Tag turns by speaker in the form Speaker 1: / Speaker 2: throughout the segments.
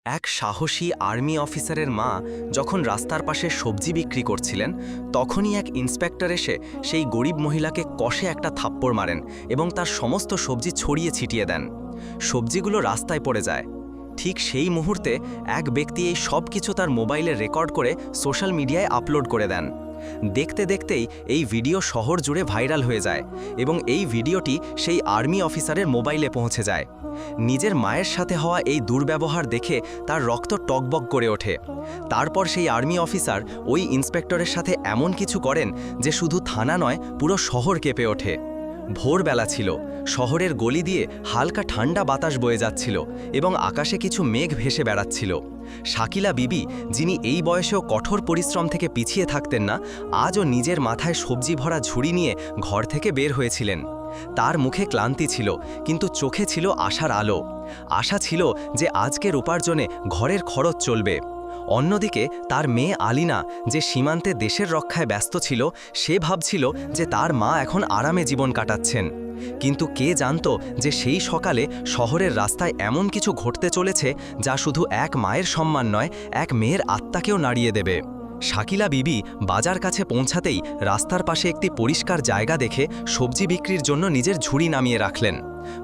Speaker 1: এক সাহসী আর্মি অফিসারের মা যখন রাস্তার পাশে সবজি বিক্রি করছিলেন তখনই এক ইন্সপেক্টর এসে সেই গরিব মহিলাকে কষে একটা থাপ্পড় মারেন এবং তার সমস্ত সবজি ছড়িয়ে ছিটিয়ে দেন। সবজিগুলো রাস্তায় পড়ে যায়। ঠিক সেই মুহূর্তে এক ব্যক্তি এই সব কিছু তার মোবাইলে রেকর্ড করে সোশ্যাল মিডিয়ায় আপলোড করে দেন। দেখতে দেখতেই এই ভিডিও শহর জুড়ে ভাইরাল হয়ে যায় এবং এই ভিডিওটি সেই আর্মি অফিসারের মোবাইলে পৌঁছে যায়। নিজের মায়ের সাথে হওয়া এই দুর্ব্যবহার দেখে তার রক্ত টকবক করে ওঠে। তারপর সেই আর্মি অফিসার ওই ইন্সপেক্টরের সাথে এমন কিছু করেন যে শুধু থানা নয়, পুরো শহর কেঁপে ওঠে। ভোরবেলা ছিল, শহরের গলি দিয়ে হালকা ঠান্ডা বাতাস বয়ে যাচ্ছিল এবং আকাশে কিছু মেঘ ভেসে বেড়াচ্ছিল। শাকিলা বিবি, যিনি এই বয়সেও কঠোর পরিশ্রম থেকে পিছিয়ে থাকতেন না, আজও নিজের মাথায় সবজি ভরা ঝুড়ি নিয়ে ঘর থেকে বের হয়েছিলেন। তার মুখে ক্লান্তি ছিল, কিন্তু চোখে ছিল আশার আলো। আশা ছিল যে আজকের উপার্জনে ঘরের খরচ চলবে। অন্যদিকে তার মেয়ে আলিনা, যে সীমান্তে দেশের রক্ষায় ব্যস্ত ছিল, সে ভাবছিল যে তার মা এখন আরামে জীবন কাটাচ্ছেন। কিন্তু কে জানত যে সেই সকালে শহরের রাস্তায় এমন কিছু ঘটতে চলেছে যা শুধু এক মায়ের সম্মান নয়, এক মেয়ের আত্মাকেও নাড়িয়ে দেবে। শাকিলা বিবি বাজার কাছে পৌঁছাতেই রাস্তার পাশে একটি পরিষ্কার জায়গা দেখে সবজি বিক্রির জন্য নিজের ঝুড়ি নামিয়ে রাখলেন।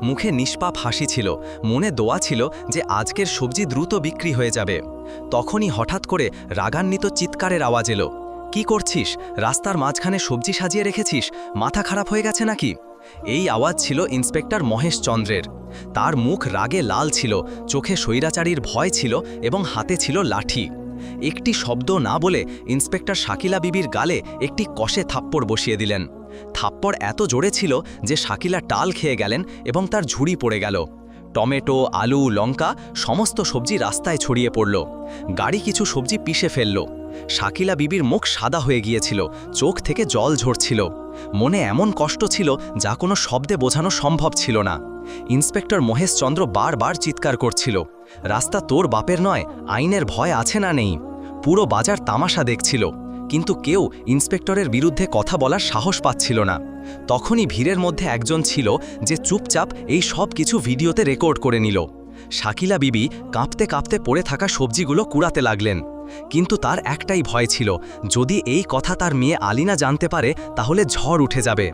Speaker 1: মুখে নিষ্পাপ হাসি ছিল, মনে দোয়া ছিল যে আজকের সবজি দ্রুত বিক্রি হয়ে যাবে। তখনই হঠাৎ করে রাগান্বিত চিৎকারের আওয়াজ এলো। কি করছিস? রাস্তার মাঝখানে সবজি সাজিয়ে রেখেছিস? মাথা খারাপ হয়ে গেছে নাকি? এই আওয়াজ ছিল ইন্সপেক্টর মহেশ চন্দ্রের। তার মুখ রাগে লাল ছিল, চোখে স্বৈরাচারীর ভয় ছিল এবং হাতে ছিল লাঠি। একটি শব্দ না বলে ইন্সপেক্টর শাকিলা বিবির গালে একটি কষে থাপ্পড় বসিয়ে দিলেন। থাপ্পড় এত জোরে ছিল যে শাকিলা টাল খেয়ে গেলেন এবং তার ঝুড়ি পড়ে গেল। টমেটো, আলু, লঙ্কা সমস্ত সবজি রাস্তায় ছড়িয়ে পড়ল। গাড়ি কিছু সবজি পিষে ফেলল। শাকিলা বিবির মুখ সাদা হয়ে গিয়েছিল, চোখ থেকে জল ঝরছিল। মনে এমন কষ্ট ছিল যা কোনো শব্দে বোঝানো সম্ভব ছিল না। ইন্সপেক্টর মহেশ চন্দ্র বারবার চিৎকার করছিল, রাস্তা তোর বাপের নয়, আইনের ভয় আছে না নেই? পুরো বাজার তামাশা দেখছিল, কিন্তু কেউ ইন্সপেক্টরের বিরুদ্ধে কথা বলার সাহস পাচ্ছিল না। তখনই ভিড়ের মধ্যে একজন ছিল যে চুপচাপ এই সব কিছু ভিডিওতে রেকর্ড করে নিল। শাকিলা বিবি কাঁপতে কাঁপতে পড়ে থাকা সবজিগুলো কুড়াতে লাগলেন। কিন্তু তার একটাই ভয় ছিল, যদি এই কথা তার মেয়ে আলিনা জানতে পারে তাহলে ঝড় উঠে যাবে।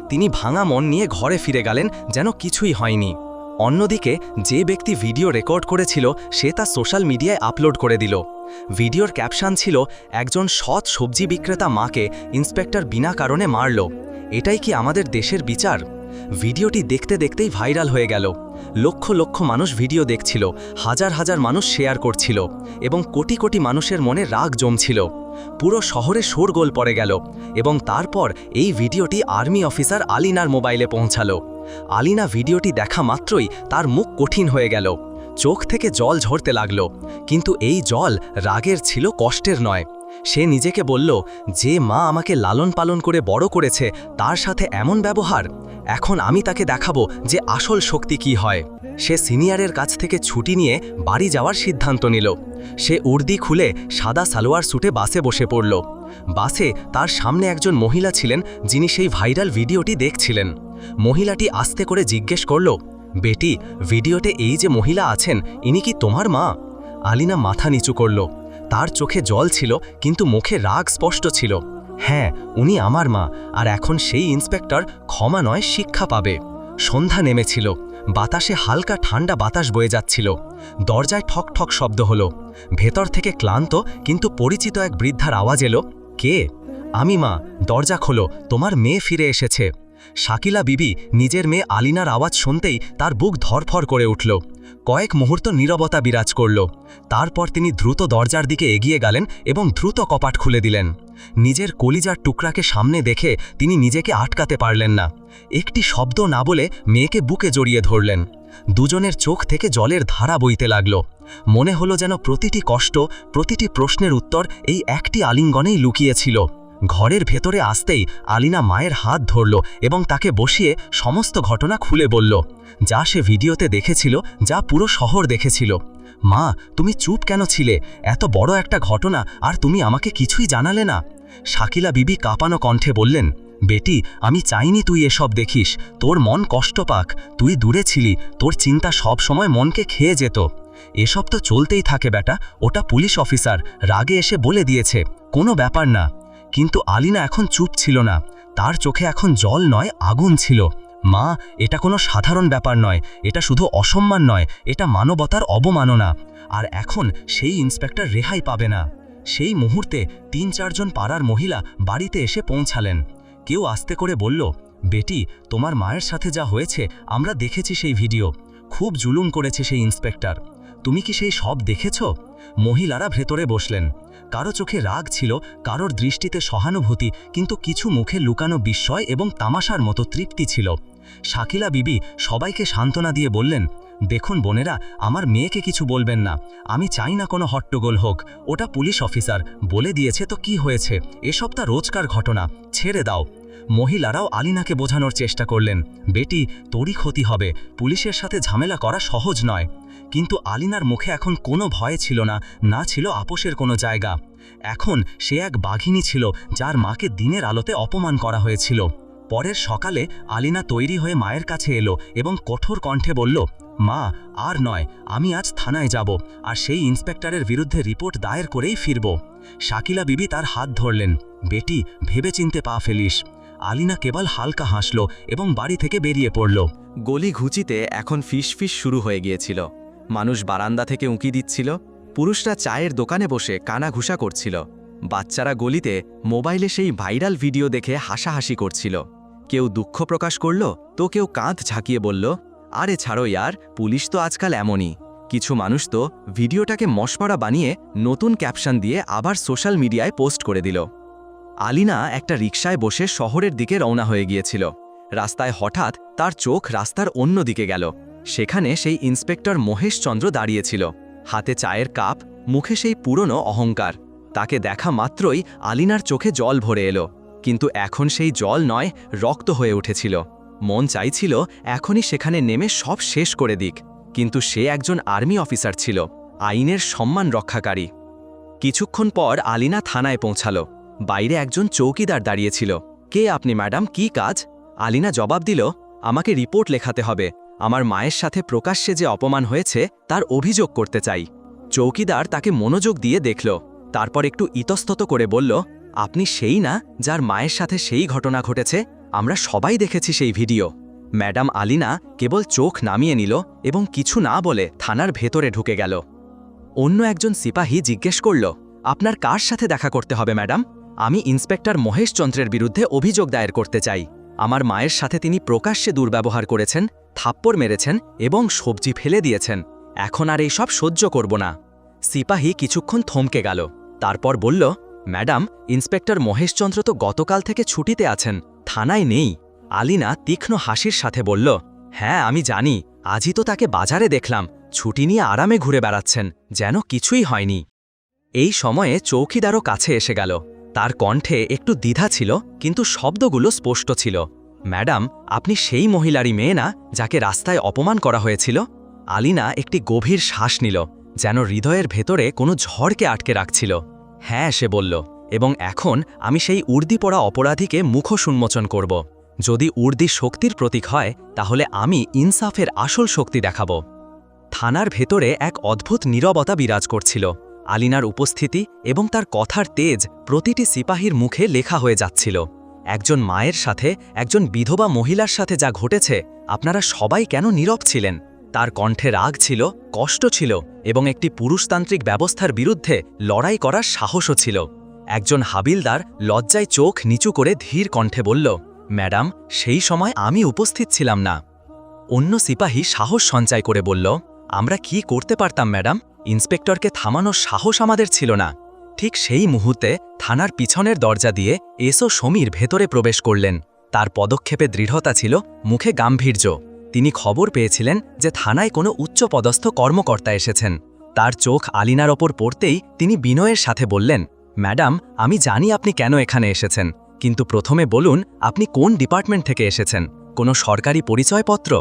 Speaker 1: তিনি ভাঙা মন নিয়ে ঘরে ফিরে গেলেন যেন কিছুই হয়নি। অন্যদিকে যে ব্যক্তি ভিডিও রেকর্ড করেছিল সে তা সোশ্যাল মিডিয়ায় আপলোড করে দিল। ভিডিওর ক্যাপশন ছিল, একজন সৎ সবজি বিক্রেতা মাকে ইন্সপেক্টর বিনা কারণে মারল। এটাই কি আমাদের দেশের বিচার? ভিডিওটি দেখতে দেখতেই ভাইরাল হয়ে গেল। লক্ষ লক্ষ মানুষ ভিডিও দেখছিল, হাজার হাজার মানুষ শেয়ার করছিল এবং কোটি কোটি মানুষের মনে রাগ জমছিল। পুরো শহরে শোরগোল পড়ে গেল এবং তারপর এই ভিডিওটি আর্মি অফিসার আলিনার মোবাইলে পৌঁছালো। আলিনা ভিডিওটি দেখা মাত্রই তার মুখ কঠিন হয়ে গেল, চোখ থেকে জল ঝরতে লাগল। কিন্তু এই জল রাগের ছিল, কষ্টের নয়। সে নিজেকে বলল, যে মা আমাকে লালন পালন করে বড় করেছে তার সাথে এমন ব্যবহার, এখন আমি তাকে দেখাবো যে আসল শক্তি কি হয়। সে সিনিয়রের কাছ থেকে ছুটি নিয়ে বাড়ি যাওয়ার সিদ্ধান্ত নিল। সে উর্দি খুলে সাদা সালোয়ার স্যুটে বাসে বসে পড়ল। বাসে তার সামনে একজন মহিলা ছিলেন যিনি সেই ভাইরাল ভিডিওটি দেখছিলেন। মহিলাটি আস্তে করে জিজ্ঞেস করল, বেটি, ভিডিওতে এই যে মহিলা আছেন ইনি কি তোমার মা? আলিনা মাথা নিচু করল। তার চোখে জল ছিল কিন্তু মুখে রাগ স্পষ্ট ছিল। হ্যাঁ, উনি আমার মা, আর এখন সেই ইন্সপেক্টর ক্ষমা নয় শিক্ষা পাবে। সন্ধ্যা নেমেছিল, বাতাসে হালকা ঠান্ডা বাতাস বয়ে যাচ্ছিল। দরজায় ঠক ঠক শব্দ হলো। ভেতর থেকে ক্লান্ত কিন্তু পরিচিত এক বৃদ্ধার আওয়াজ এলো, কে? আমি মা, দরজা খোলো, তোমার মেয়ে ফিরে এসেছে। শাকিলা বিবি নিজের মেয়ে আলিনার আওয়াজ শুনতেই তার বুক ধরফর করে উঠল। কয়েক মুহূর্ত নীরবতা বিরাজ করল। তারপর তিনি দ্রুত দরজার দিকে এগিয়ে গেলেন এবং দ্রুত কপাট খুলে দিলেন। নিজের কলিজার টুকরাকে সামনে দেখে তিনি নিজেকে আটকাতে পারলেন না। একটি শব্দ না বলে মেয়েকে বুকে জড়িয়ে ধরলেন। দুজনের চোখ থেকে জলের ধারা বইতে লাগল। মনে হলো যেন প্রতিটি কষ্ট, প্রতিটি প্রশ্নের উত্তর এই একটি আলিঙ্গনেই লুকিয়েছিল। ঘরের ভেতরে আসতেই আলিনা মায়ের হাত ধরল এবং তাকে বসিয়ে সমস্ত ঘটনা খুলে বলল, যা সে ভিডিওতে দেখেছিল, যা পুরো শহর দেখেছিল। মা, তুমি চুপ কেন ছিলে? এত বড় একটা ঘটনা আর তুমি আমাকে কিছুই জানালে না। শাকিলা বিবি কাঁপানো কণ্ঠে বললেন, বেটি, আমি চাইনি তুই এসব দেখিস, তোর মন কষ্ট পাক। তুই দূরে ছিলি, তোর চিন্তা সব সময় মনকে খেয়ে যেত। এসব তো চলতেই থাকে বেটা, ওটা পুলিশ অফিসার, রাগে এসে বলে দিয়েছে, কোনো ব্যাপার না। কিন্তু আলিনা এখন চুপ ছিল না, তার চোখে এখন জল নয় আগুন ছিল। মা, এটা কোনো সাধারণ ব্যাপার নয়, এটা শুধু অসম্মান নয়, এটা মানবতার অবমাননা। আর এখন সেই ইন্সপেক্টর রেহাই পাবে না। সেই মুহূর্তে ৩-৪ জন পাড়ার মহিলা বাড়িতে এসে পৌঁছালেন। কেউ আস্তে করে বলল, বেটি, তোমার মায়ের সাথে যা হয়েছে আমরা দেখেছি সেই ভিডিও, খুব জুলুম করেছে সেই ইন্সপেক্টর। তুমি কি সেই সব দেখেছ? মহিলারা ভেতরে বসলেন। কারো চোখে রাগ ছিল, কারোর দৃষ্টিতে সহানুভূতি, কিন্তু কিছু মুখে লুকানো বিস্ময় এবং তামাশার মতো তৃপ্তি ছিল। শাকিলা বিবি সবাইকে সান্ত্বনা দিয়ে বললেন, দেখুন বোনেরা, আমার মেয়েকে কিছু বলবেন না, আমি চাই না কোনো হট্টগোল হোক, ওটা পুলিশ অফিসার, বলে দিয়েছে তো কি হয়েছে, এসব তা রোজকার ঘটনা, ছেড়ে দাও। মহিলারাও আলিনাকে বোঝানোর চেষ্টা করলেন, বেটি, তোরই ক্ষতি হবে, পুলিশের সাথে ঝামেলা করা সহজ নয়। কিন্তু আলিনার মুখে এখন কোনো ভয় ছিল না, না ছিল আপোষের কোনো জায়গা। এখন সে এক বাঘিনী ছিল, যার মাকে দিনের আলোতে অপমান করা হয়েছিল। পরের সকালে আলিনা তৈরি হয়ে মায়ের কাছে এলো এবং কঠোর কণ্ঠে বলল, মা, আর নয়, আমি আজ থানায় যাব, আর সেই ইন্সপেক্টরের বিরুদ্ধে রিপোর্ট দায়ের করেই ফিরব। শাকিলা বিবি তার হাত ধরলেন, বেটি, ভেবেচিন্তে পা ফেলিস। আলিনা কেবল হালকা হাসল এবং বাড়ি থেকে বেরিয়ে পড়ল।
Speaker 2: গলি ঘুচিতে এখন ফিস শুরু হয়ে গিয়েছিল। মানুষ বারান্দা থেকে উঁকি দিচ্ছিল, পুরুষরা চায়ের দোকানে বসে কানাঘুষা করছিল, বাচ্চারা গলিতে মোবাইলে সেই ভাইরাল ভিডিও দেখে হাসাহাসি করছিল। কেউ দুঃখ প্রকাশ করল, তো কেউ কাঁধ ঝাঁকিয়ে বলল, আরে ছাড়ো ইয়ার, পুলিশ তো আজকাল এমনই। কিছু মানুষ তো ভিডিওটাকে মশমরা বানিয়ে নতুন ক্যাপশন দিয়ে আবার সোশ্যাল মিডিয়ায় পোস্ট করে দিল। আলিনা একটা রিকশায় বসে শহরের দিকে রওনা হয়ে গিয়েছিল। রাস্তায় হঠাৎ তার চোখ রাস্তার অন্য দিকে গেল। সেখানে সেই ইন্সপেক্টর মহেশচন্দ্র দাঁড়িয়েছিল, হাতে চায়ের কাপ, মুখে সেই পুরনো অহংকার। তাকে দেখা মাত্রই আলিনার চোখে জল ভরে এলো, কিন্তু এখন সেই জল নয়, রক্ত হয়ে উঠেছিল। মন চাইছিল এখনই সেখানে নেমে সব শেষ করে দিক, কিন্তু সে একজন আর্মি অফিসার ছিল, আইনের সম্মান রক্ষাকারী। কিছুক্ষণ পর আলিনা থানায় পৌঁছালো। বাইরে একজন চৌকিদার দাঁড়িয়েছিল। কে আপনি ম্যাডাম, কি কাজ? আলিনা জবাব দিল, আমাকে রিপোর্ট লেখাতে হবে, আমার মায়ের সাথে প্রকাশ্যে যে অপমান হয়েছে তার অভিযোগ করতে চাই। চৌকিদার তাকে মনোযোগ দিয়ে দেখল, তারপর একটু ইতস্তত করে বলল, আপনি সেই না যার মায়ের সাথে সেই ঘটনা ঘটেছে? আমরা সবাই দেখেছি সেই ভিডিও। ম্যাডাম আলিনা কেবল চোখ নামিয়ে নিল এবং কিছু না বলে থানার ভেতরে ঢুকে গেল। অন্য একজন সিপাহী জিজ্ঞেস করল, আপনার কার সাথে দেখা করতে হবে ম্যাডাম? আমি ইন্সপেক্টর মহেশচন্দ্রের বিরুদ্ধে অভিযোগ দায়ের করতে চাই। আমার মায়ের সাথে তিনি প্রকাশ্যে দুর্ব্যবহার করেছেন, থাপ্পড় মেরেছেন এবং সবজি ফেলে দিয়েছেন। এখন আর এই সব সহ্য করব না। সিপাহী কিছুক্ষণ থমকে গেল, তারপর বলল, ম্যাডাম, ইন্সপেক্টর মহেশচন্দ্র তো গতকাল থেকে ছুটিতে আছেন, থানায় নেই। আলিনা তীক্ষ্ণ হাসির সাথে বলল, হ্যাঁ আমি জানি, আজই তো তাকে বাজারে দেখলাম, ছুটি নিয়ে আরামে ঘুরে বেড়াচ্ছেন, যেন কিছুই হয়নি। এই সময়ে চৌকিদারও কাছে এসে গেল। তার কণ্ঠে একটু দ্বিধা ছিল, কিন্তু শব্দগুলো স্পষ্ট ছিল। ম্যাডাম, আপনি সেই মহিলারই মেয়ে না যাকে রাস্তায় অপমান করা হয়েছিল? আলিনা একটি গভীর শ্বাস নিল, যেন হৃদয়ের ভেতরে কোনো ঝড়কে আটকে রাখছিল। হ্যাঁ, সে বলল, এবং এখন আমি সেই উর্দি পড়া অপরাধীকে মুখোশ উন্মোচন করব। যদি উর্দি শক্তির প্রতীক হয়, তাহলে আমি ইনসাফের আসল শক্তি দেখাব। থানার ভেতরে এক অদ্ভুত নীরবতা বিরাজ করছিল। আলিনার উপস্থিতি এবং তার কথার তেজ প্রতিটি সিপাহীর মুখে লেখা হয়ে যাচ্ছিল। একজন মায়ের সাথে, একজন বিধবা মহিলার সাথে যা ঘটেছে, আপনারা সবাই কেন নীরব ছিলেন? তার কণ্ঠে রাগ ছিল, কষ্ট ছিল এবং একটি পুরুষতান্ত্রিক ব্যবস্থার বিরুদ্ধে লড়াই করার সাহসও ছিল। একজন হাবিলদার লজ্জায় চোখ নিচু করে ধীর কণ্ঠে বলল, ম্যাডাম, সেই সময় আমি উপস্থিত ছিলাম না। অন্য সিপাহী সাহস সঞ্চয় করে বলল, আমরা কি করতে পারতাম ম্যাডাম? ইন্সপেক্টরকে থামানোর সাহস আমাদের ছিল না। ঠিক সেই মুহূর্তে থানার পিছনের দরজা দিয়ে এসও সমীর ভেতরে প্রবেশ করলেন। তার পদক্ষেপে দৃঢ়তা ছিল, মুখে গাম্ভীর্য। তিনি খবর পেয়েছিলেন যে থানায় কোনো উচ্চপদস্থ কর্মকর্তা এসেছেন। তার চোখ আলিনার ওপর পড়তেই তিনি বিনয়ের সাথে বললেন, ম্যাডাম, আমি জানি আপনি কেন এখানে এসেছেন, কিন্তু প্রথমে বলুন আপনি কোন ডিপার্টমেন্ট থেকে এসেছেন? কোনো সরকারি পরিচয়পত্র?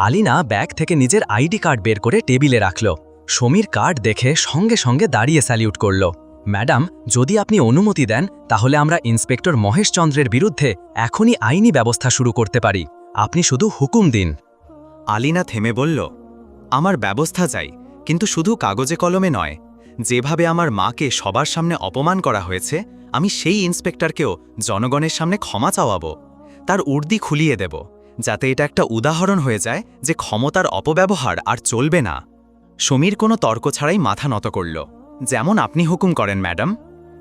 Speaker 2: আলিনা ব্যাগ থেকে নিজের আইডি কার্ড বের করে টেবিলে রাখল। সমীর কার্ড দেখে সঙ্গে সঙ্গে দাঁড়িয়ে স্যালিউট করল। ম্যাডাম, যদি আপনি অনুমতি দেন তাহলে আমরা ইন্সপেক্টর মহেশচন্দ্রের বিরুদ্ধে এখনই আইনি ব্যবস্থা শুরু করতে পারি। আপনি শুধু হুকুম দিন। আলিনা থেমে বলল, আমার ব্যবস্থা চাই, কিন্তু শুধু কাগজে কলমে নয়, যেভাবে আমার মাকে সবার সামনে অপমান করা হয়েছে, আমি সেই ইন্সপেক্টরকেও জনগণের সামনে ক্ষমা চাওয়াবো, তার উর্দি খুলিয়ে দেব, যাতে এটা একটা উদাহরণ হয়ে যায় যে ক্ষমতার অপব্যবহার আর চলবে না। সমীর কোনো তর্ক ছাড়াই মাথা নত করল। যেমন আপনি হুকুম করেন ম্যাডাম।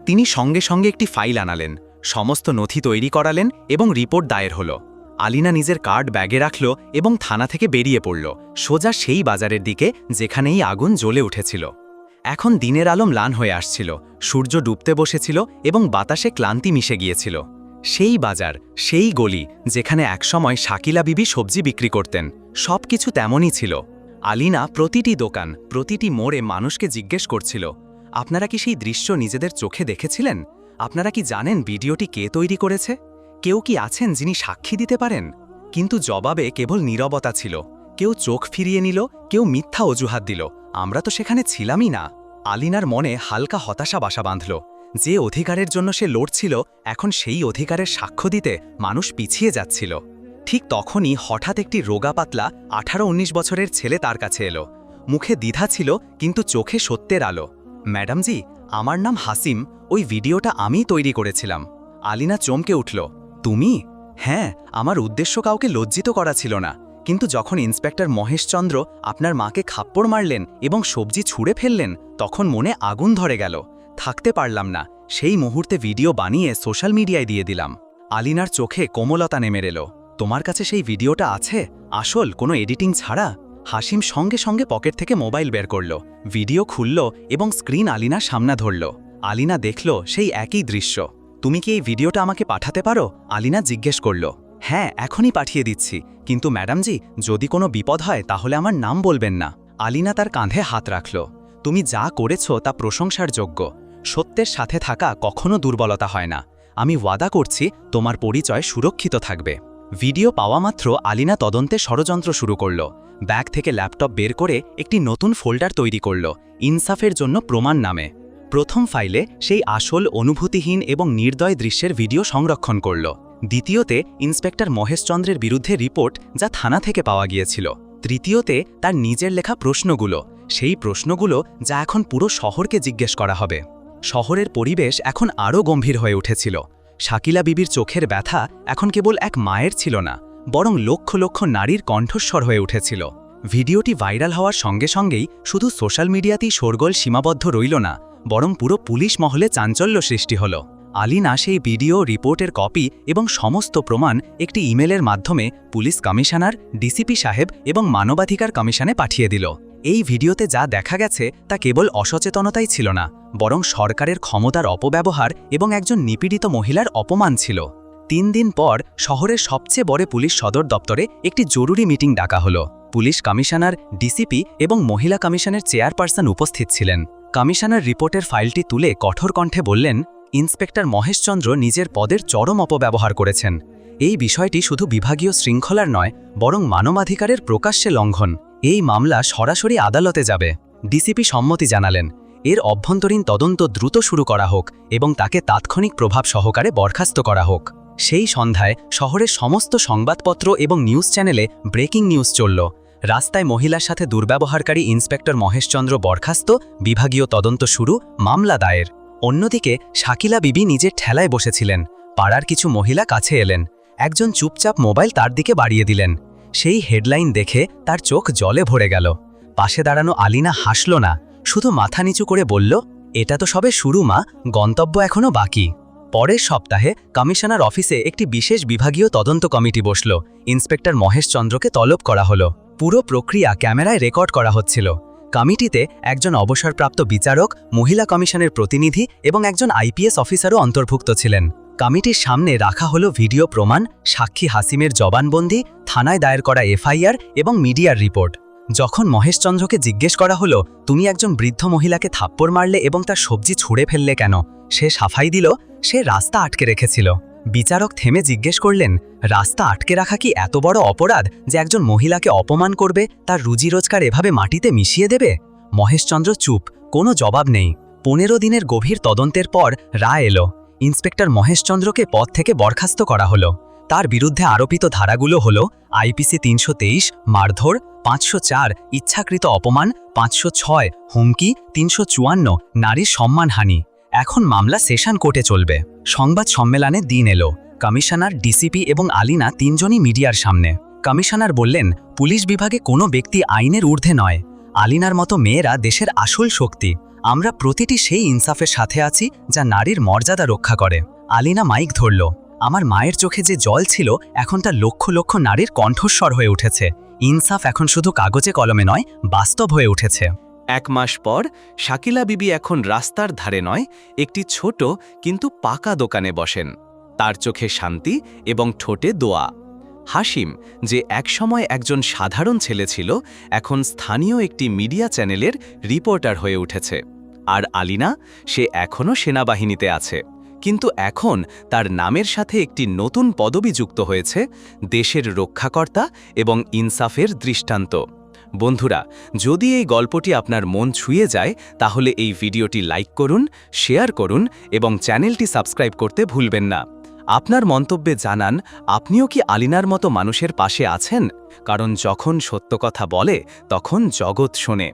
Speaker 2: তিনি সঙ্গে সঙ্গে একটি ফাইল আনালেন, সমস্ত নথি তৈরি করালেন এবং রিপোর্ট দায়ের হলো। আলিনা নিজের কার্ড ব্যাগে রাখল এবং থানা থেকে বেরিয়ে পড়ল, সোজা সেই বাজারের দিকে যেখানেই আগুন জ্বলে উঠেছিল। এখন দিনের আলো ম্লান হয়ে আসছিল, সূর্য ডুবতে বসেছিল এবং বাতাসে ক্লান্তি মিশে গিয়েছিল। সেই বাজার, সেই গলি যেখানে একসময় শাকিলা বিবি সবজি বিক্রি করতেন, সব কিছু তেমনই ছিল। আলিনা প্রতিটি দোকান, প্রতিটি মোড়ে মানুষকে জিজ্ঞেস করছিল, আপনারা কি সেই দৃশ্য নিজেদের চোখে দেখেছিলেন? আপনারা কি জানেন ভিডিওটি কে তৈরি করেছে? কেউ কি আছেন যিনি সাক্ষী দিতে পারেন? কিন্তু জবাবে কেবল নীরবতা ছিল। কেউ চোখ ফিরিয়ে নিল, কেউ মিথ্যা অজুহাত দিল, আমরা তো সেখানে ছিলামই না। আলিনার মনে হালকা হতাশা বাসা বাঁধল। যে অধিকারের জন্য সে লড়ছিল, এখন সেই অধিকারের সাক্ষ্য দিতে মানুষ পিছিয়ে যাচ্ছিল। ঠিক তখনই হঠাৎ একটি রোগা পাতলা 18-19 বছরের ছেলে তার কাছে এলো। মুখে দ্বিধা ছিল, কিন্তু চোখে সত্যের আলো। ম্যাডামজি, আমার নাম হাসিম, ওই ভিডিওটা আমিই তৈরি করেছিলাম। আলিনা চমকে উঠল। তুমি? হ্যাঁ, আমার উদ্দেশ্য কাউকে লজ্জিত করা ছিল না, কিন্তু যখন ইন্সপেক্টর মহেশচন্দ্র আপনার মাকে খাপ্পড় মারলেন এবং সবজি ছুঁড়ে ফেললেন, তখন মনে আগুন ধরে গেল। থাকতে পারলাম না, সেই মুহূর্তে ভিডিও বানিয়ে সোশ্যাল মিডিয়ায় দিয়ে দিলাম। আলিনার চোখে কোমলতা নেমে এলো। তোমার কাছে সেই ভিডিওটা আছে, আসল, কোনো এডিটিং ছাড়া? হাসিম সঙ্গে সঙ্গে পকেট থেকে মোবাইল বের করল, ভিডিও খুলল এবং স্ক্রিন আলিনার সামনে ধরল। আলিনা দেখল সেই একই দৃশ্য। তুমি কি এই ভিডিওটা আমাকে পাঠাতে পারো? আলিনা জিজ্ঞেস করল। হ্যাঁ, এখনই পাঠিয়ে দিচ্ছি, কিন্তু ম্যাডামজি, যদি কোনো বিপদ হয় তাহলে আমার নাম বলবেন না। আলিনা তার কাঁধে হাত রাখল। তুমি যা করেছ তা প্রশংসার যোগ্য। সত্যের সাথে থাকা কখনো দুর্বলতা হয় না। আমি ওয়াদা করছি তোমার পরিচয় সুরক্ষিত থাকবে। ভিডিও পাওয়া মাত্র আলিনা তদন্তে ষড়যন্ত্র শুরু করল। ব্যাগ থেকে ল্যাপটপ বের করে একটি নতুন ফোল্ডার তৈরি করল, ইনসাফের জন্য প্রমাণ নামে। প্রথম ফাইলে সেই আসল, অনুভূতিহীন এবং নির্দয় দৃশ্যের ভিডিও সংরক্ষণ করল। দ্বিতীয়তে ইন্সপেক্টর মহেশচন্দ্রের বিরুদ্ধে রিপোর্ট, যা থানা থেকে পাওয়া গিয়েছিল। তৃতীয়তে তার নিজের লেখা প্রশ্নগুলো, সেই প্রশ্নগুলো যা এখন পুরো শহরকে জিজ্ঞেস করা হবে। শহরের পরিবেশ এখন আরও গম্ভীর হয়ে উঠেছিল। শাকিলা বিবির চোখের ব্যথা এখন কেবল এক মায়ের ছিল না, বরং লক্ষ লক্ষ নারীর কণ্ঠস্বর হয়ে উঠেছিল। ভিডিওটি ভাইরাল হওয়ার সঙ্গে সঙ্গেই শুধু সোশ্যাল মিডিয়াতেই শোরগোল সীমাবদ্ধ রইল না, বরং পুরো পুলিশ মহলে চাঞ্চল্য সৃষ্টি হল। আলিনা সেই ভিডিও, রিপোর্টের কপি এবং সমস্ত প্রমাণ একটি ইমেলের মাধ্যমে পুলিশ কমিশনার, ডিসিপি সাহেব এবং মানবাধিকার কমিশনে পাঠিয়ে দিল। এই ভিডিওতে যা দেখা গেছে তা কেবল অসচেতনতাই ছিল না, বরং সরকারের ক্ষমতার অপব্যবহার এবং একজন নিপীড়িত মহিলার অপমান ছিল। 3 দিন পর শহরের সবচেয়ে বড় পুলিশ সদর দপ্তরে একটি জরুরি মিটিং ডাকা হলো। পুলিশ কমিশনার, ডিসিপি এবং মহিলা কমিশনের চেয়ারপারসন উপস্থিত ছিলেন। কমিশনার রিপোর্টের ফাইলটি তুলে কঠোর কণ্ঠে বললেন, ইন্সপেক্টর মহেশচন্দ্র নিজের পদের চরম অপব্যবহার করেছেন। এই বিষয়টি শুধু বিভাগীয় শৃঙ্খলার নয়, বরং মানবাধিকারের প্রকাশ্যে লঙ্ঘন। এই মামলা সরাসরি আদালতে যাবে। ডিসিপি সম্মতি জানালেন, এর অভ্যন্তরীণ তদন্ত দ্রুত শুরু করা হোক এবং তাকে তাৎক্ষণিক প্রভাব সহকারে বরখাস্ত করা হোক। সেই সন্ধ্যায় শহরের সমস্ত সংবাদপত্র এবং নিউজ চ্যানেলে ব্রেকিং নিউজ চলল। রাস্তায় মহিলার সাথে দুর্ব্যবহারকারী ইন্সপেক্টর মহেশচন্দ্র বরখাস্ত, বিভাগীয় তদন্ত শুরু, মামলা দায়ের। অন্যদিকে শাকিলা বিবি নিজের ঠেলায় বসেছিলেন। পাড়ার কিছু মহিলা কাছে এলেন। একজন চুপচাপ মোবাইল তার দিকে বাড়িয়ে দিলেন। সেই হেডলাইন দেখে তার চোখ জলে ভরে গেল। পাশে দাঁড়ানো আলিনা হাসল না, শুধু মাথা নিচু করে বলল, এটা তো সবে শুরু মা, গন্তব্য এখনো বাকি। পরের সপ্তাহে কমিশনার অফিসে একটি বিশেষ বিভাগীয় তদন্ত কমিটি বসল। ইন্সপেক্টর মহেশচন্দ্রকে তলব করা হলো। পুরো প্রক্রিয়া ক্যামেরায় রেকর্ড করা হচ্ছিল। কমিটিতে একজন অবসরপ্রাপ্ত বিচারক, মহিলা কমিশনের প্রতিনিধি এবং একজন আইপিএস অফিসারও অন্তর্ভুক্ত ছিলেন। কমিটির সামনে রাখা হলো ভিডিও প্রমাণ, সাক্ষী হাসিমের জবানবন্দি, থানায় দায়ের করা এফআইআর এবং মিডিয়ার রিপোর্ট। যখন মহেশচন্দ্রকে জিজ্ঞেস করা হলো, তুমি একজন বৃদ্ধ মহিলাকে থাপ্পড় মারলে এবং তার সবজি ছুঁড়ে ফেললে কেন, সে সাফাই দিল, সে রাস্তা আটকে রেখেছিল। বিচারক থেমে জিজ্ঞেস করলেন, রাস্তা আটকে রাখা কি এত বড় অপরাধ যে একজন মহিলাকে অপমান করবে, তার রুজি রোজগার এভাবে মাটিতে মিশিয়ে দেবে? মহেশচন্দ্র চুপ, কোনো জবাব নেই। 15 দিনের গভীর তদন্তের পর রায় এলো। ইন্সপেক্টর মহেশচন্দ্রকে পদ থেকে বরখাস্ত করা হলো।
Speaker 3: তার বিরুদ্ধে আরোপিত ধারাগুলো হল আইপিসি 323 মারধর, 504 ইচ্ছাকৃত অপমান, 506 হুমকি, 354 নারীর সম্মানহানি। এখন মামলা সেশন কোর্টে চলবে। সংবাদ সম্মেলনে দিন এলো। কমিশনার, ডিসিপি এবং আলিনা তিনজনই মিডিয়ার সামনে। কমিশনার বললেন, পুলিশ বিভাগে কোনো ব্যক্তি আইনের ঊর্ধ্বে নয়। আলিনার মতো মেয়েরা দেশের আসল শক্তি। আমরা প্রতিটি সেই ইনসাফের সাথে আছি যা নারীর মর্যাদা রক্ষা করে। আলিনা মাইক ধরল। আমার মায়ের চোখে যে জল ছিল এখন তা লক্ষ লক্ষ নারীর কণ্ঠস্বর হয়ে উঠেছে। ইনসাফ এখন শুধু কাগজে কলমে নয়, বাস্তব হয়ে উঠেছে।
Speaker 2: 1 মাস পর শাকিলা বিবি এখন রাস্তার ধারে নয়, একটি ছোট কিন্তু পাকা দোকানে বসেন। তার চোখে শান্তি এবং ঠোঁটে দোয়া। হাসিম, যে একসময় একজন সাধারণ ছেলে ছিল, এখন স্থানীয় একটি মিডিয়া চ্যানেলের রিপোর্টার হয়ে উঠেছে। আর আলিনা, সে এখনও সেনাবাহিনীতে আছে, কিন্তু এখন তার নামের সাথে একটি নতুন পদবি যুক্ত হয়েছে, দেশের রক্ষাকর্তা এবং ইনসাফের দৃষ্টান্ত। বন্ধুরা, যদি এই গল্পটি আপনার মন ছুঁয়ে যায় তাহলে এই ভিডিওটি লাইক করুন, শেয়ার করুন এবং চ্যানেলটি সাবস্ক্রাইব করতে ভুলবেন না। আপনার মন্তব্যে জানান, আপনিও কি আলিনার মতো মানুষের পাশে আছেন? কারণ যখন সত্য কথা বলে তখন জগৎ শোনে।